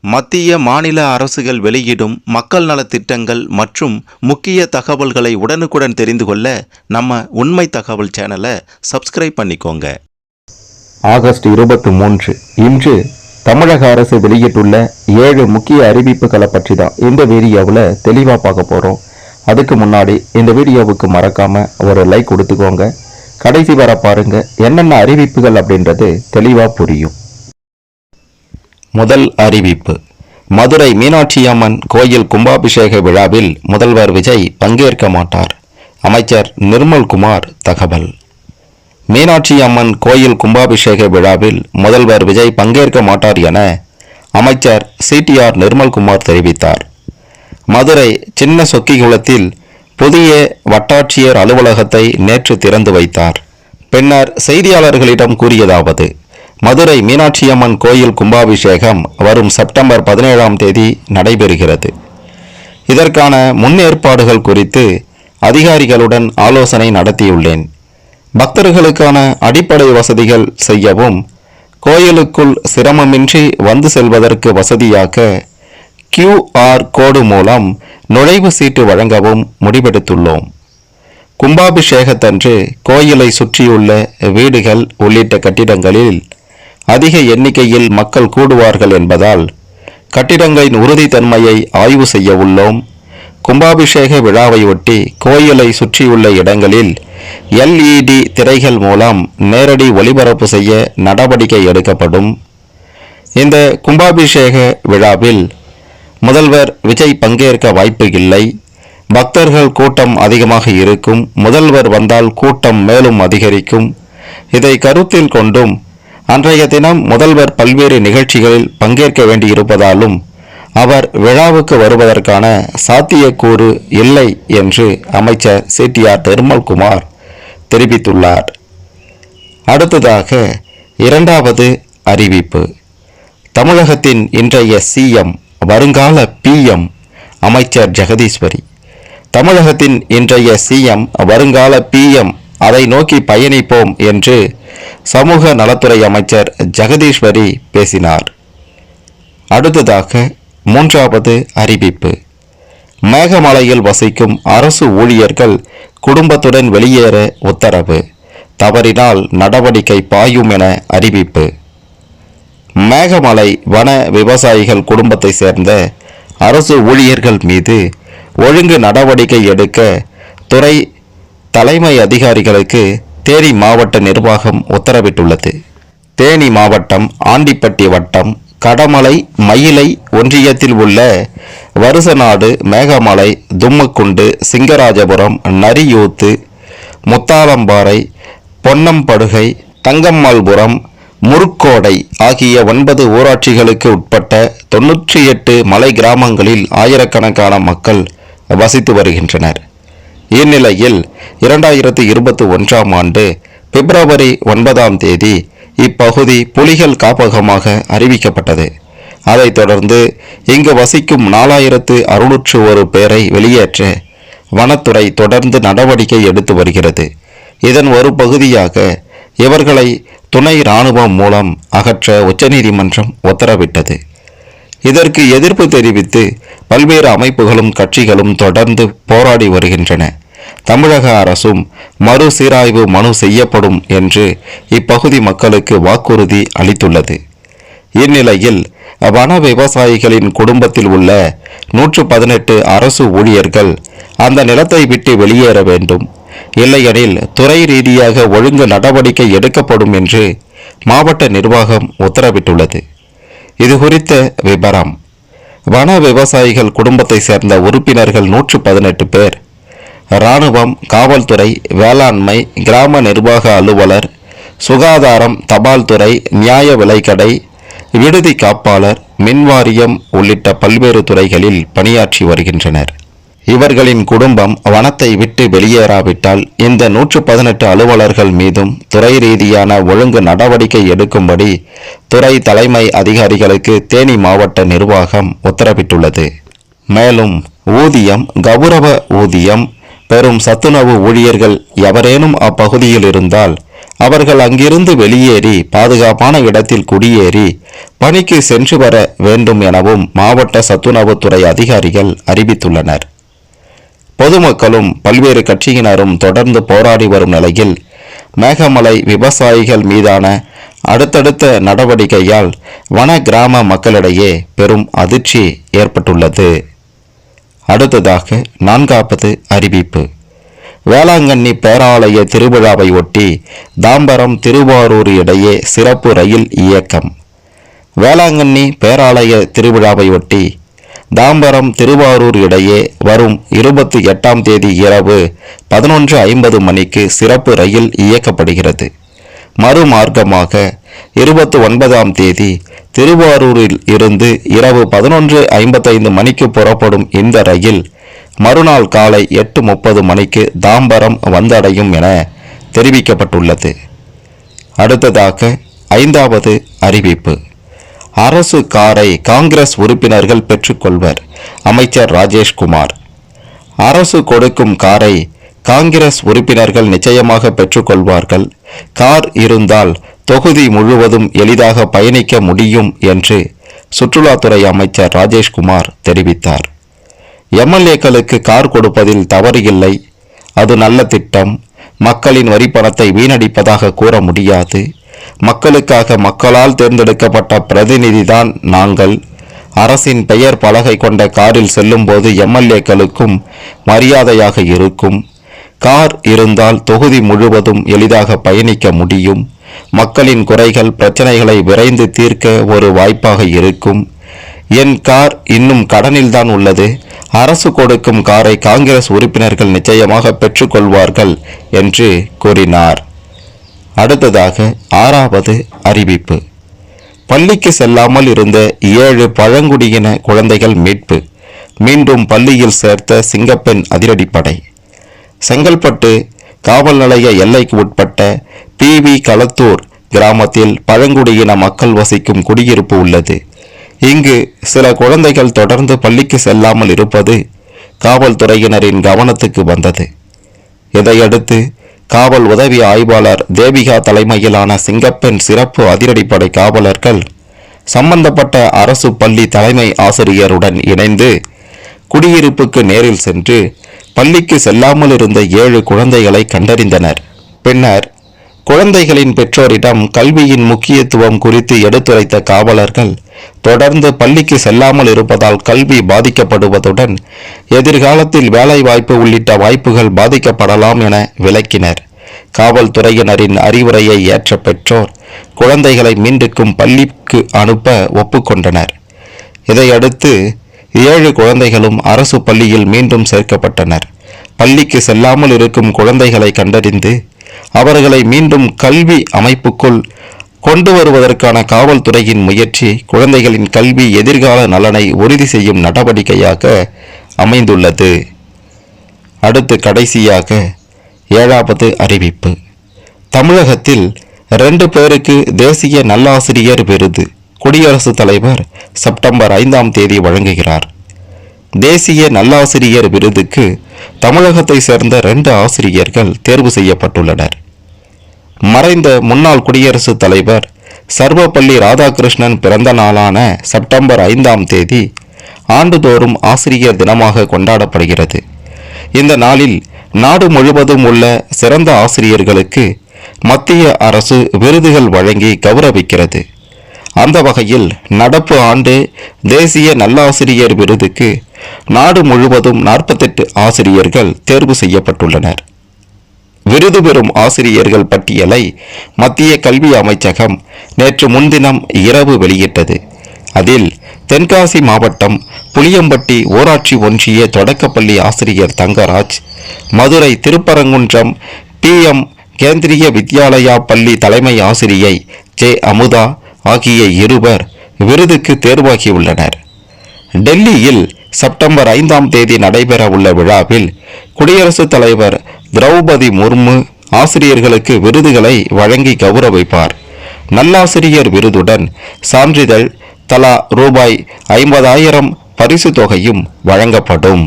மத்திய மாநில அரசுகள் வெளியிடும் மக்கள் நலத்திட்டங்கள் மற்றும் முக்கிய தகவல்களை உடனுக்குடன் தெரிந்து கொள்ள நம்ம உண்மை தகவல் சேனலை சப்ஸ்கிரைப் பண்ணிக்கோங்க. ஆகஸ்ட் 23 இன்று தமிழக அரசு வெளியிட்டுள்ள 7 முக்கிய அறிவிப்புகளை பற்றி தான் இந்த வீடியோவில் தெளிவாக பார்க்க போகிறோம். அதுக்கு முன்னாடி இந்த வீடியோவுக்கு மறக்காம ஒரு லைக் கொடுத்துக்கோங்க. கடைசி வர பாருங்க, என்னென்ன அறிவிப்புகள் அப்படின்றது தெளிவாக புரியும். முதல் அறிவிப்பு: மதுரை மீனாட்சி அம்மன் கோயில் கும்பாபிஷேக விழாவில் முதல்வர் விஜய் பங்கேற்க மாட்டார். அமைச்சர் நிர்மல்குமார் தகவல். மீனாட்சி அம்மன் கோயில் கும்பாபிஷேக விழாவில் முதல்வர் விஜய் பங்கேற்க மாட்டார் என அமைச்சர் CTR நிர்மல்குமார் தெரிவித்தார். மதுரை சின்ன சொக்கிகுளத்தில் புதிய வட்டாட்சியர் அலுவலகத்தை நேற்று திறந்து வைத்தார். பின்னர் செய்தியாளர்களிடம் கூறியதாவது: மதுரை மீனாட்சி அம்மன் கோயில் கும்பாபிஷேகம் வரும் செப்டம்பர் 17ஆம் தேதி நடைபெறுகிறது. இதற்கான முன்னேற்பாடுகள் குறித்து அதிகாரிகளுடன் ஆலோசனை நடத்தியுள்ளேன். பக்தர்களுக்கான அடிப்படை வசதிகள் செய்யவும், கோயிலுக்குள் சிரமமின்றி வந்து செல்வதற்கு வசதியாக QR கோடு மூலம் நுழைவு சீட்டு வழங்கவும் முடிவெடுத்துள்ளோம். கும்பாபிஷேகத்தன்று கோயிலை சுற்றியுள்ள வீடுகள் உள்ளிட்ட கட்டிடங்களில் அதிக எண்ணிக்கையில் மக்கள் கூடுவார்கள் என்பதால் கட்டிடங்களின் உறுதித்தன்மையை ஆய்வு செய்ய உள்ளோம். கும்பாபிஷேக விழாவை ஒட்டி கோயிலை சுற்றியுள்ள இடங்களில் LED திரைகள் மூலம் நேரடி ஒளிபரப்பு செய்ய நடவடிக்கை எடுக்கப்படும். இந்த கும்பாபிஷேக விழாவில் முதல்வர் விஜய் பங்கேற்க வாய்ப்பு இல்லை. பக்தர்கள் கூட்டம் அதிகமாக இருக்கும். முதல்வர் வந்தால் கூட்டம் மேலும் அதிகரிக்கும். இதை கருத்தில் கொண்டும் அன்றைய தினம் முதல்வர் பல்வேறு நிகழ்ச்சிகளில் பங்கேற்க வேண்டியிருப்பதாலும் அவர் விழாவுக்கு வருவதற்கான சாத்தியக்கூறு இல்லை என்று அமைச்சர் CTR நிர்மல்குமார் தெரிவித்துள்ளார். அடுத்ததாக இரண்டாவது அறிவிப்பு: தமிழகத்தின் இன்றைய CM வருங்கால PM அமைச்சர் ஜெகதீஸ்வரி. தமிழகத்தின் இன்றைய CM வருங்கால PM, அதை நோக்கி பயணிப்போம் என்று சமூக நலத்துறை அமைச்சர் ஜெகதீஸ்வரி பேசினார். அடுத்ததாக மூன்றாவது அறிவிப்பு: மேகமலையில் வசிக்கும் அரசு ஊழியர்கள் குடும்பத்துடன் வெளியேற உத்தரவு. தவறினால் நடவடிக்கை பாயும் என அறிவிப்பு. மேகமலை வன விவசாயிகள் குடும்பத்தை சேர்ந்த அரசு ஊழியர்கள் மீது ஒழுங்கு நடவடிக்கை எடுக்க துறை தலைமை அதிகாரிகளுக்கு தேனி மாவட்ட நிர்வாகம் உத்தரவிட்டுள்ளது. தேனி மாவட்டம் ஆண்டிப்பட்டி வட்டம் கடமலை மயிலை ஒன்றியத்தில் உள்ள வருசநாடு, மேகமலை, தும்மக்குண்டு, சிங்கராஜபுரம், நரியூத்து, முத்தாலம்பாறை, பொன்னம்படுகை, தங்கம்மாள்புரம், முருக்கோடை ஆகிய 9 ஊராட்சிகளுக்கு உட்பட்ட 98 மலை கிராமங்களில் ஆயிரக்கணக்கான மக்கள் வசித்து வருகின்றனர். இந்நிலையில் 2021ஆம் ஆண்டு பிப்ரவரி 9ஆம் தேதி இப்பகுதி புலிகள் காப்பகமாக அறிவிக்கப்பட்டது. அதைத் தொடர்ந்து இங்கு வசிக்கும் 4601 பேரை வெளியேற்ற வனத்துறை தொடர்ந்து நடவடிக்கை எடுத்து வருகிறது. இதன் ஒரு பகுதியாக இவர்களை துணை இராணுவம் மூலம் அகற்ற உச்சநீதிமன்றம் உத்தரவிட்டது. இதற்கு எதிர்ப்பு தெரிவித்து பல்வேறு அமைப்புகளும் கட்சிகளும் தொடர்ந்து போராடி வருகின்றன. தமிழக அரசும் மறுசீராய்வு மனு செய்யப்படும் என்று இப்பகுதி மக்களுக்கு வாக்குறுதி அளித்துள்ளது. இந்நிலையில் வன விவசாயிகளின் குடும்பத்தில் உள்ள 118 அரசு ஊழியர்கள் அந்த நிலத்தை விட்டு வெளியேற வேண்டும், இல்லையெனில் துறை ரீதியாக ஒழுங்கு நடவடிக்கை எடுக்கப்படும் என்று மாவட்ட நிர்வாகம் உத்தரவிட்டுள்ளது. இது குறித்த விபரம்: வன விவசாயிகள் குடும்பத்தை சேர்ந்த உறுப்பினர்கள் 118 பேர் இராணுவம், காவல்துறை, வேளாண்மை, கிராம நிர்வாக அலுவலர், சுகாதாரம், தபால்துறை, நியாய விலைக்கடை, விடுதி காப்பாளர், மின்வாரியம் உள்ளிட்ட பல்வேறு துறைகளில் பணியாற்றி வருகின்றனர். இவர்களின் குடும்பம் வனத்தை விட்டு வெளியேறாவிட்டால் இந்த 118 அலுவலர்கள் மீதும் துறை ரீதியான ஒழுங்கு நடவடிக்கை எடுக்கும்படி துறை தலைமை அதிகாரிகளுக்கு தேனி மாவட்ட நிர்வாகம் உத்தரவிட்டுள்ளது. மேலும் ஊதியம், கௌரவ ஊதியம் பெறும் சத்துணவு ஊழியர்கள் எவரேனும் அப்பகுதியில் இருந்தால் அவர்கள் அங்கிருந்து வெளியேறி பாதுகாப்பான இடத்தில் குடியேறி பணிக்கு சென்று வர வேண்டும் எனவும் மாவட்ட சத்துணவுத்துறை அதிகாரிகள் அறிவித்துள்ளனர். பொதுமக்களும் பல்வேறு கட்சியினரும் தொடர்ந்து போராடி வரும் நிலையில் மேகமலை விவசாயிகள் மீதான அடுத்தடுத்த நடவடிக்கையால் வன கிராம மக்களிடையே பெரும் அதிர்ச்சி ஏற்பட்டுள்ளது. அடுத்ததாக 4வது அறிவிப்பு. வேளாங்கண்ணி பேராலய திருவிழாவை ஒட்டி தாம்பரம் திருவாரூர் இடையே சிறப்பு ரயில் இயக்கம். வேளாங்கண்ணி பேராலய திருவிழாவை ஒட்டி தாம்பரம் திருவாரூர் இடையே வரும் 28ஆம் தேதி இரவு 11:50 மணிக்கு சிறப்பு ரயில் இயக்கப்படுகிறது. மறுமார்க்கமாக 29ஆம் தேதி திருவாரூரில் இருந்து இரவு 11:55 மணிக்கு புறப்படும் இந்த ரயில் மறுநாள் காலை 8:30 மணிக்கு தாம்பரம் வந்தடையும் என தெரிவிக்கப்பட்டுள்ளது. அடுத்ததாக 5வது அறிவிப்பு. அரசு காரை காங்கிரஸ் உறுப்பினர்கள் பெற்றுக்கொள்வர். அமைச்சர் ராஜேஷ்குமார். அரசு கொடுக்கும் காரை காங்கிரஸ் உறுப்பினர்கள் நிச்சயமாக பெற்றுக்கொள்வார்கள். கார் இருந்தால் தொகுதி முழுவதும் எளிதாக பயணிக்க முடியும் என்று சுற்றுலாத்துறை அமைச்சர் ராஜேஷ்குமார் தெரிவித்தார். எம்எல்ஏக்களுக்கு கார் கொடுப்பதில் தவறு இல்லை. அது நல்ல திட்டம். மக்களின் வரிப்பணத்தை வீணடிப்பதாக கூற முடியாது. மக்களுக்காக மக்களால் தேர்ந்தெடுக்கப்பட்ட பிரதிநிதிதான் நாங்கள். அரசின் பெயர் பலகை கொண்ட காரில் செல்லும்போது எம்எல்ஏக்களுக்கும் மரியாதையாக இருக்கும். கார் இருந்தால் தொகுதி முழுவதும் எளிதாக பயணிக்க முடியும். மக்களின் குறைகள் பிரச்சனைகளை விரைந்து தீர்க்க ஒரு வாய்ப்பாக இருக்கும். என் கார் இன்னும் கடனில்தான் உள்ளது. அரசு கொடுக்கும் காரை காங்கிரஸ் உறுப்பினர்கள் நிச்சயமாக பெற்றுக்கொள்வார்கள் என்று கூறினார். அடுத்ததாக 6வது அறிவிப்பு. பள்ளிக்கு செல்லாமல் இருந்த 7 பழங்குடியின குழந்தைகள் மீட்பு. மீண்டும் பள்ளியில் சேர்த்த சிங்கப்பெண் அதிரடிப்படை. செங்கல்பட்டு காவல் நிலைய எல்லைக்கு உட்பட்ட PV களத்தூர் கிராமத்தில் பழங்குடியின மக்கள் வசிக்கும் குடியிருப்பு உள்ளது. இங்கு சில குழந்தைகள் தொடர்ந்து பள்ளிக்கு செல்லாமல் இருப்பது காவல்துறையினரின் கவனத்துக்கு வந்தது. இதையடுத்து காவல் உதவி ஆய்வாளர் தேவிகா தலைமையிலான சிங்கப்பெண் சிறப்பு அதிரடிப்படை காவலர்கள் சம்பந்தப்பட்ட அரசு பள்ளி தலைமை ஆசிரியருடன் இணைந்து குடியிருப்புக்கு நேரில் சென்று பள்ளிக்கு செல்லாமல் இருந்த 7 குழந்தைகளை கண்டறிந்தனர். பின்னர் குழந்தைகளின் பெற்றோரிடம் கல்வியின் முக்கியத்துவம் குறித்து எடுத்துரைத்த காவலர்கள் தொடர்ந்து பள்ளிக்கு செல்லாமல் இருப்பதால் கல்வி பாதிக்கப்படுவதுடன் எதிர்காலத்தில் வேலைவாய்ப்பு உள்ளிட்ட வாய்ப்புகள் பாதிக்கப்படலாம் என விளக்கினர். காவல்துறையினரின் அறிவுரையை ஏற்ற பெற்றோர் குழந்தைகளை மீண்டும் பள்ளிக்கு அனுப்ப ஒப்புக்கொண்டனர். இதையடுத்து 7 குழந்தைகளும் அரசு பள்ளியில் மீண்டும் சேர்க்கப்பட்டனர். பள்ளிக்கு செல்லாமல் இருக்கும் குழந்தைகளை கண்டறிந்து அவர்களை மீண்டும் கல்வி அமைப்புக்குள் கொண்டு வருவதற்கான காவல்துறையின் முயற்சி குழந்தைகளின் கல்வி எதிர்கால நலனை உறுதி செய்யும் நடவடிக்கையாக அமைந்துள்ளது. அடுத்து கடைசியாக 7வது அறிவிப்பு. தமிழகத்தில் 2 பேருக்கு தேசிய நல்லாசிரியர் விருது குடியரசுத் தலைவர் செப்டம்பர் 5ஆம் தேதி வழங்குகிறார். தேசிய நல்லாசிரியர் விருதுக்கு தமிழகத்தை சேர்ந்த 2 ஆசிரியர்கள் தேர்வு செய்யப்பட்டுள்ளனர். மறைந்த முன்னாள் குடியரசுத் தலைவர் சர்வப்பள்ளி ராதாகிருஷ்ணன் பிறந்த நாளான செப்டம்பர் 5ஆம் தேதி ஆண்டுதோறும் ஆசிரியர் தினமாக கொண்டாடப்படுகிறது. இந்த நாளில் நாடு முழுவதும் உள்ள சிறந்த ஆசிரியர்களுக்கு மத்திய அரசு விருதுகள் வழங்கி கௌரவிக்கிறது. அந்த வகையில் நடப்பு ஆண்டு தேசிய நல்லாசிரியர் விருதுக்கு நாடு முழுவதும் 48 ஆசிரியர்கள் தேர்வு செய்யப்பட்டுள்ளனர். விருது பெறும் ஆசிரியர்கள் பட்டியலை மத்திய கல்வி அமைச்சகம் நேற்று முன்தினம் இரவு வெளியிட்டது. அதில் தென்காசி மாவட்டம் புளியம்பட்டி ஊராட்சி ஒன்றிய தொடக்கப்பள்ளி ஆசிரியர் தங்கராஜ், மதுரை திருப்பரங்குன்றம் PM கேந்திரிய வித்யாலயா பள்ளி தலைமை ஆசிரியை J. அமுதா ஆகிய 2 விருதுக்கு தேர்வாகியுள்ளனர். டெல்லியில் செப்டம்பர் 5ஆம் தேதி நடைபெற உள்ள விழாவில் குடியரசுத் தலைவர் திரௌபதி முர்மு ஆசிரியர்களுக்கு விருதுகளை வழங்கி கௌரவிப்பார். நல்லாசிரியர் விருதுடன் சான்றிதழ் தலா ரூபாய் 50,000 பரிசு தொகையும் வழங்கப்படும்.